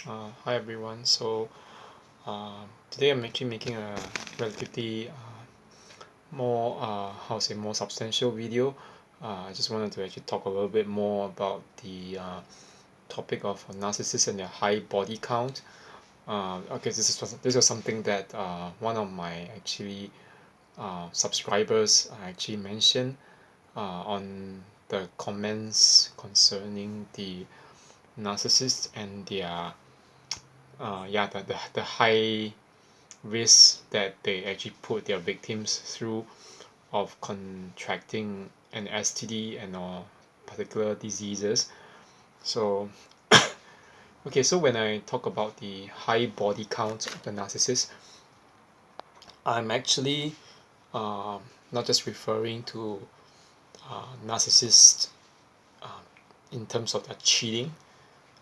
Hi everyone. Today I'm actually making a relatively more substantial video. I just wanted to actually talk a little bit more about the topic of narcissists and their high body count. Okay, this was something that one of my actually subscribers actually mentioned on the comments concerning the narcissists and their the high risks that they actually put their victims through of contracting an STD and or particular diseases. So okay, so when I talk about the high body count of the narcissist, I'm actually uh, not just referring to narcissists uh, in terms of their cheating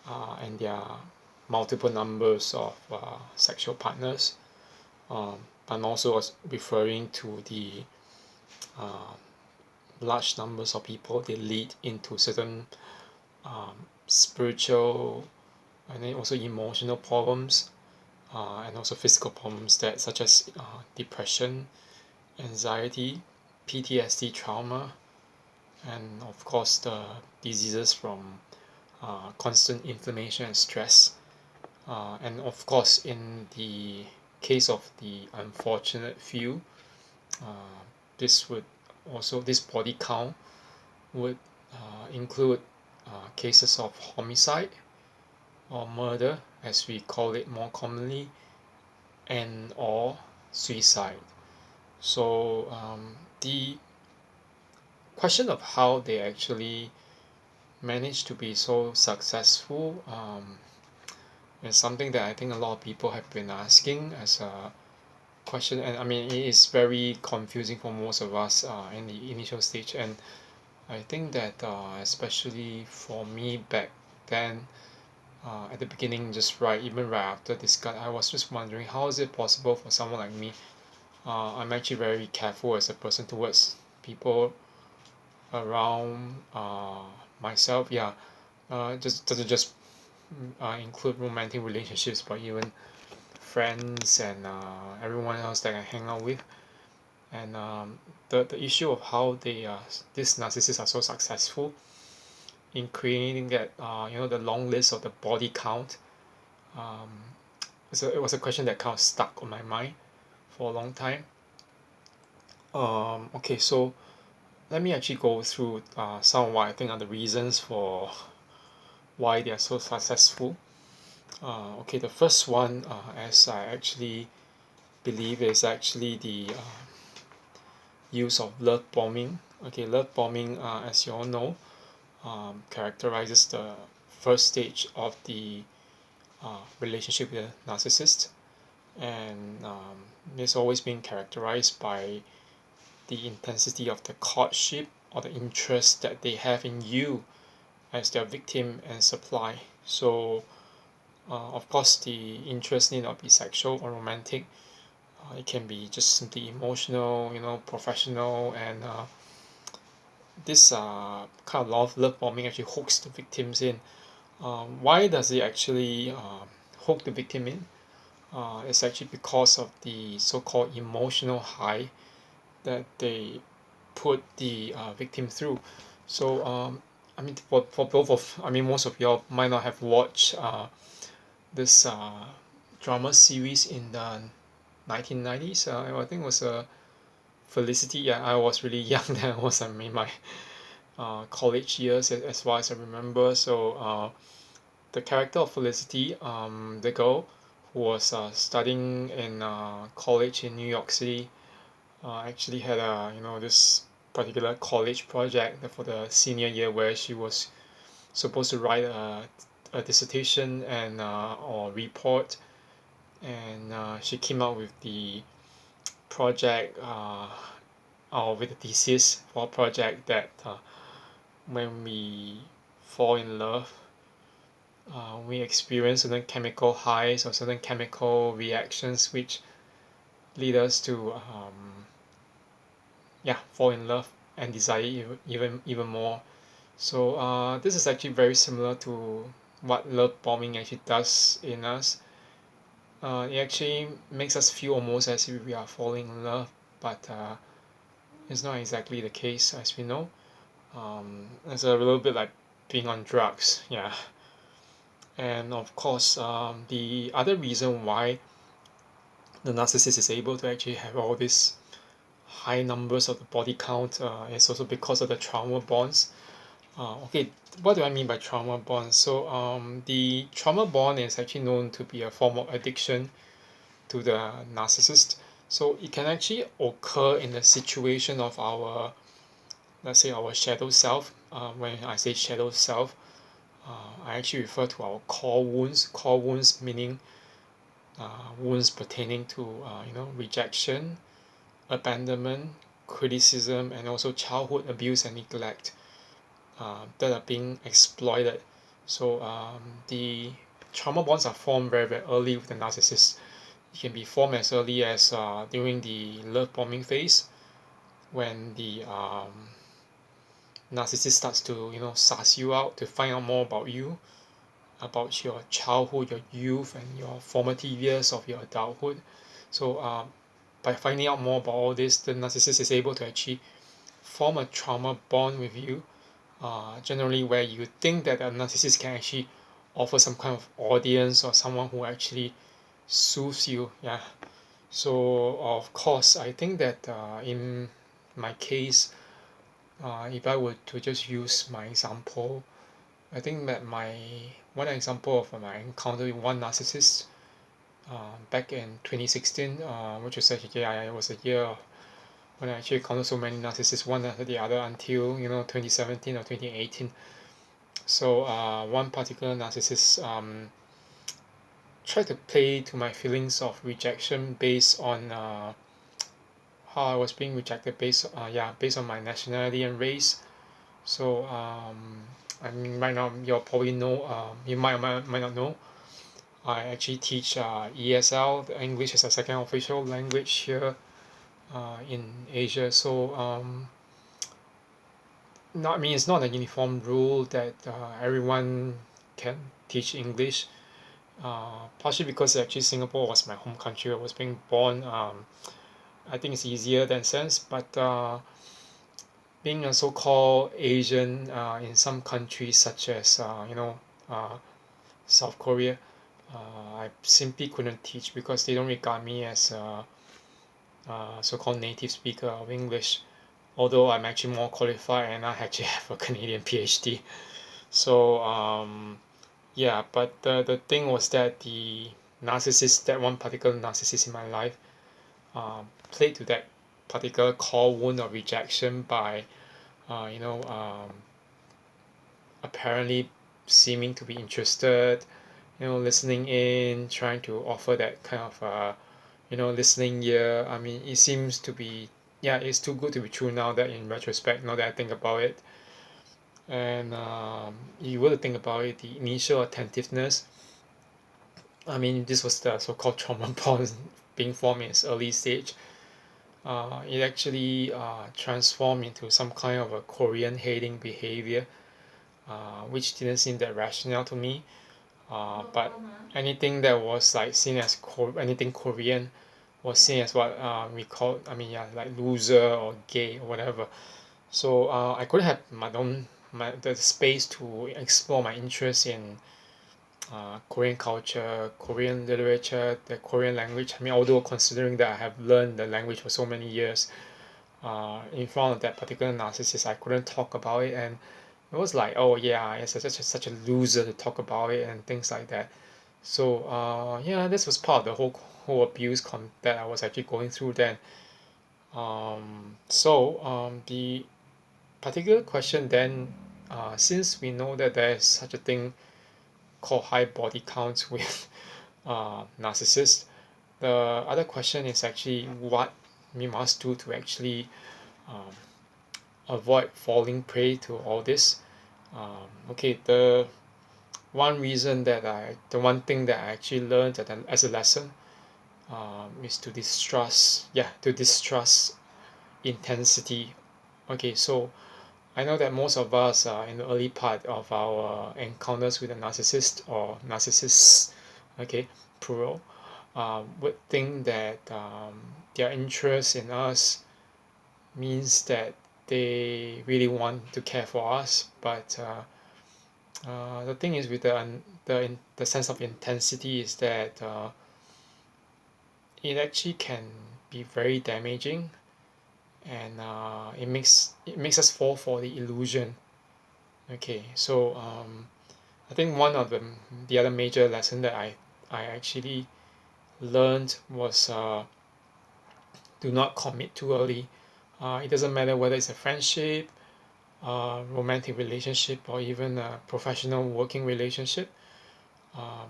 and their multiple numbers of sexual partners. I'm also referring to the uh, large numbers of people they lead into certain um, spiritual and then also emotional problems and also physical problems that such as depression, anxiety, PTSD trauma, and of course the diseases from constant inflammation and stress. And of course, in the case of the unfortunate few, uh, this body count would include cases of homicide or murder, as we call it more commonly, and or suicide. So the question of how they actually manage to be so successful is something that I think a lot of people have been asking as a question, and I mean it is very confusing for most of us in the initial stage, and I think that especially for me back then, at the beginning, just even right after this cut, I was just wondering how is it possible for someone like me. I'm actually very careful as a person towards people around myself. Yeah, just doesn't just include romantic relationships, but even friends and everyone else that I hang out with. And the issue of how these narcissists are so successful in creating that the long list of the body count. Um, so it was a question that kind of stuck on my mind for a long time. Okay, so let me actually go through some of what I think are the reasons for why they are so successful. Okay, the first one, as I actually believe, is actually the use of love bombing. Okay, love bombing, as you all know, characterizes the first stage of the relationship with a narcissist, and it's always been characterized by the intensity of the courtship or the interest that they have in you as their victim and supply. So, of course, the interest need not be sexual or romantic. It can be just simply emotional, professional, and this kind of love bombing actually hooks the victims in. Why does it actually hook the victim in? It's actually because of the so-called emotional high that they put the victim through. So, I mean, for both of, I mean, most of y'all might not have watched this drama series in the 1990s. I think it was Felicity. Yeah, I was really young then. I was in my college years as far as I remember. So, the character of Felicity, the girl who was studying in college in New York City, actually had this particular college project for the senior year where she was supposed to write a dissertation and or report, and she came out with the project or with the thesis for a project that when we fall in love, we experience certain chemical highs or certain chemical reactions which lead us to fall in love and desire even more. So this is actually very similar to what love bombing actually does in us. It actually makes us feel almost as if we are falling in love, but it's not exactly the case, as we know. It's a little bit like being on drugs, yeah. And of course, the other reason why the narcissist is able to actually have all these high numbers of the body count is also because of the trauma bonds. Okay, what do I mean by trauma bond? So, the trauma bond is actually known to be a form of addiction to the narcissist. So, it can actually occur in the situation of our, let's say, our shadow self. When I say shadow self, I actually refer to our core wounds. Core wounds meaning wounds pertaining to, rejection, abandonment, criticism, and also childhood abuse and neglect that are being exploited. So the trauma bonds are formed very, very early with the narcissist. It can be formed as early as during the love bombing phase when the narcissist starts to suss you out to find out more about you, about your childhood, your youth, and your formative years of your adulthood. So by finding out more about all this, the narcissist is able to actually form a trauma bond with you, generally where you think that a narcissist can actually offer some kind of audience or someone who actually soothes you. Yeah. So of course, I think that in my case, if I were to just use my example, I think that my one example of my encounter with one narcissist back in 2016, which was actually yeah, it was a year when I actually encountered so many narcissists one after the other until 2017 or 2018. So one particular narcissist tried to play to my feelings of rejection based on how I was being rejected based on my nationality and race. So I mean right now you probably know you might not know I actually teach ESL, the English as a second official language here in Asia. So not I mean it's not a uniform rule that everyone can teach English. Partially because actually Singapore was my home country. I was being born. I think it's easier than sense, but being a so-called Asian in some countries such as uh, South Korea, I simply couldn't teach because they don't regard me as a so-called native speaker of English. Although I'm actually more qualified and I actually have a Canadian PhD. So yeah, but the thing was that the narcissist, that one particular narcissist in my life, played to that particular core wound of rejection by, uh, you know, um, apparently seeming to be interested, listening in, trying to offer that kind of, listening ear. I mean, it seems to be, yeah, it's too good to be true now that in retrospect, now that I think about it. And you were to think about it, the initial attentiveness, I mean, this was the so-called trauma bond being formed in its early stage. It actually transformed into some kind of a Korean hating behavior, which didn't seem that rational to me. But anything that was like seen as anything Korean was seen as what we call, I mean, yeah, like loser or gay or whatever. So I couldn't have the space to explore my interest in Korean culture, Korean literature, the Korean language. I mean, although considering that I have learned the language for so many years, in front of that particular narcissist, I couldn't talk about it, and it was like, oh yeah, it's such a loser to talk about it and things like that. So yeah, this was part of the whole abuse that I was actually going through then. The particular question then, since we know that there is such a thing called high body counts with narcissists, the other question is actually what we must do to actually um, avoid falling prey to all this. Okay, the one thing that I actually learned as a lesson is to distrust, yeah, to distrust intensity. Okay, so I know that most of us in the early part of our encounters with a narcissist or narcissists, okay, plural, would think that their interest in us means that they really want to care for us. But the thing is with the sense of intensity is that it actually can be very damaging, and it makes us fall for the illusion. Okay, so I think one of the other major lesson that I actually learned was do not commit too early. It doesn't matter whether it's a friendship, romantic relationship, or even a professional working relationship.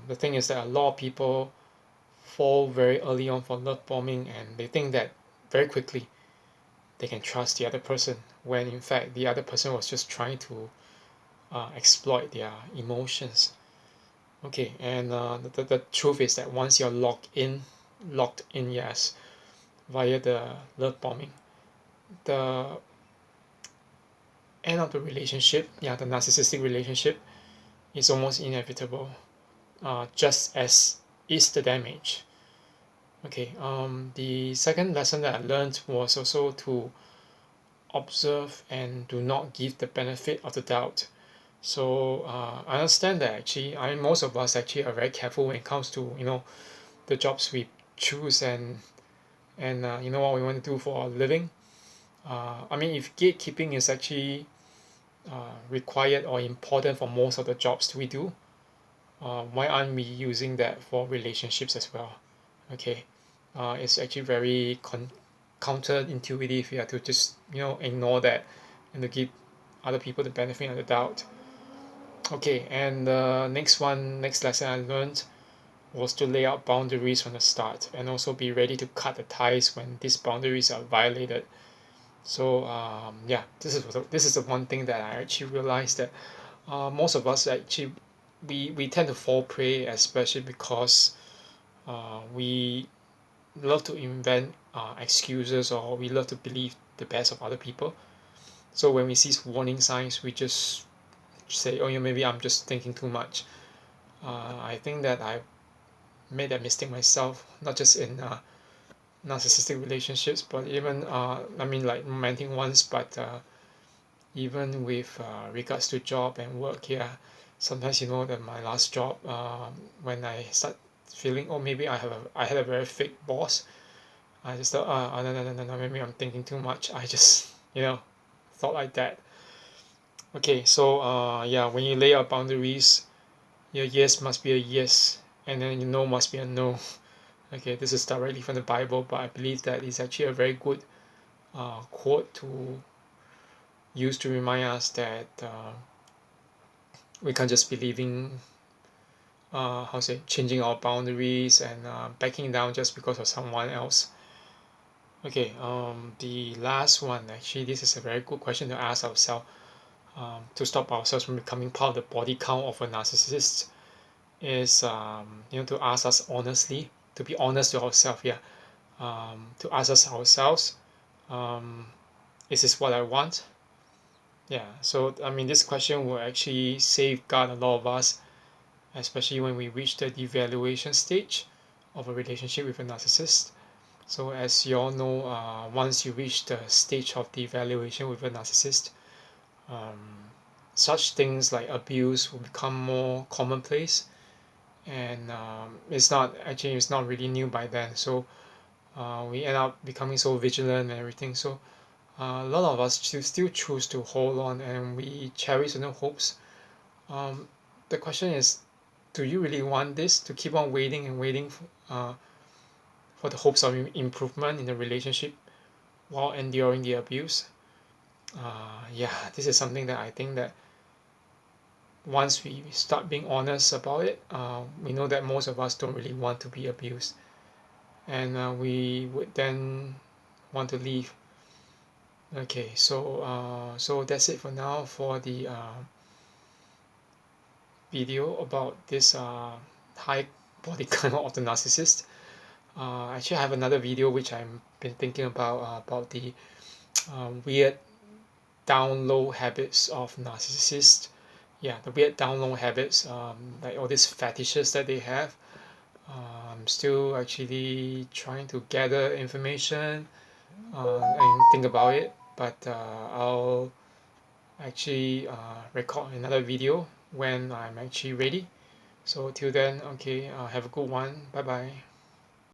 The thing is that a lot of people fall very early on for love bombing, and they think that very quickly they can trust the other person, when in fact the other person was just trying to exploit their emotions. Okay, and the truth is that once you're locked in, yes, via the love bombing, the end of the relationship, yeah, the narcissistic relationship, is almost inevitable, just as is the damage. Okay, the second lesson that I learned was also to observe and do not give the benefit of the doubt. So I understand that actually, most of us actually are very careful when it comes to the jobs we choose, and what we want to do for a living. I mean, if gatekeeping is actually required or important for most of the jobs we do, why aren't we using that for relationships as well? Okay, it's actually very counterintuitive, yeah, to just ignore that and to give other people the benefit of the doubt. Okay, and the next lesson I learned was to lay out boundaries from the start, and also be ready to cut the ties when these boundaries are violated. So yeah, this is the one thing that I actually realized, that most of us actually we tend to fall prey, especially because we love to invent excuses, or we love to believe the best of other people. So when we see warning signs, we just say, oh, maybe I'm just thinking too much. I think that I made that mistake myself, not just in narcissistic relationships, but even I mean, like romantic ones, but even with regards to job and work. Yeah, sometimes that my last job, when I start feeling, oh, maybe I had a very fake boss, I just thought, no, no, no, no, no, maybe I'm thinking too much. I just thought like that. Okay, so yeah, when you lay out boundaries, your yes must be a yes, and then your no must be a no. Okay, this is directly from the Bible, but I believe that it's actually a very good quote to use to remind us that we can't just be living, how say, changing our boundaries and backing down just because of someone else. Okay, the last one, actually, this is a very good question to ask ourselves, to stop ourselves from becoming part of the body count of a narcissist, is to ask us honestly, to be honest to ourselves. Yeah, to ask us ourselves, um, is this what I want? Yeah, so I mean, this question will actually safeguard a lot of us, especially when we reach the devaluation stage of a relationship with a narcissist. So as you all know, once you reach the stage of devaluation with a narcissist, um, such things like abuse will become more commonplace, and it's not really new by then. So we end up becoming so vigilant and everything. So a lot of us still choose to hold on, and we cherish certain hopes. Um, the question is, do you really want this, to keep on waiting and waiting for the hopes of improvement in the relationship while enduring the abuse? Yeah, this is something that I think that once we start being honest about it, we know that most of us don't really want to be abused, and we would then want to leave. Okay, so that's it for now for the video about this high body count of the narcissist. Actually, I have another video which I've been thinking about the weird down low habits of narcissists. Yeah, the weird down low habits, like all these fetishes that they have. I'm still actually trying to gather information and think about it, but I'll actually record another video when I'm actually ready. So till then, okay, have a good one. Bye bye.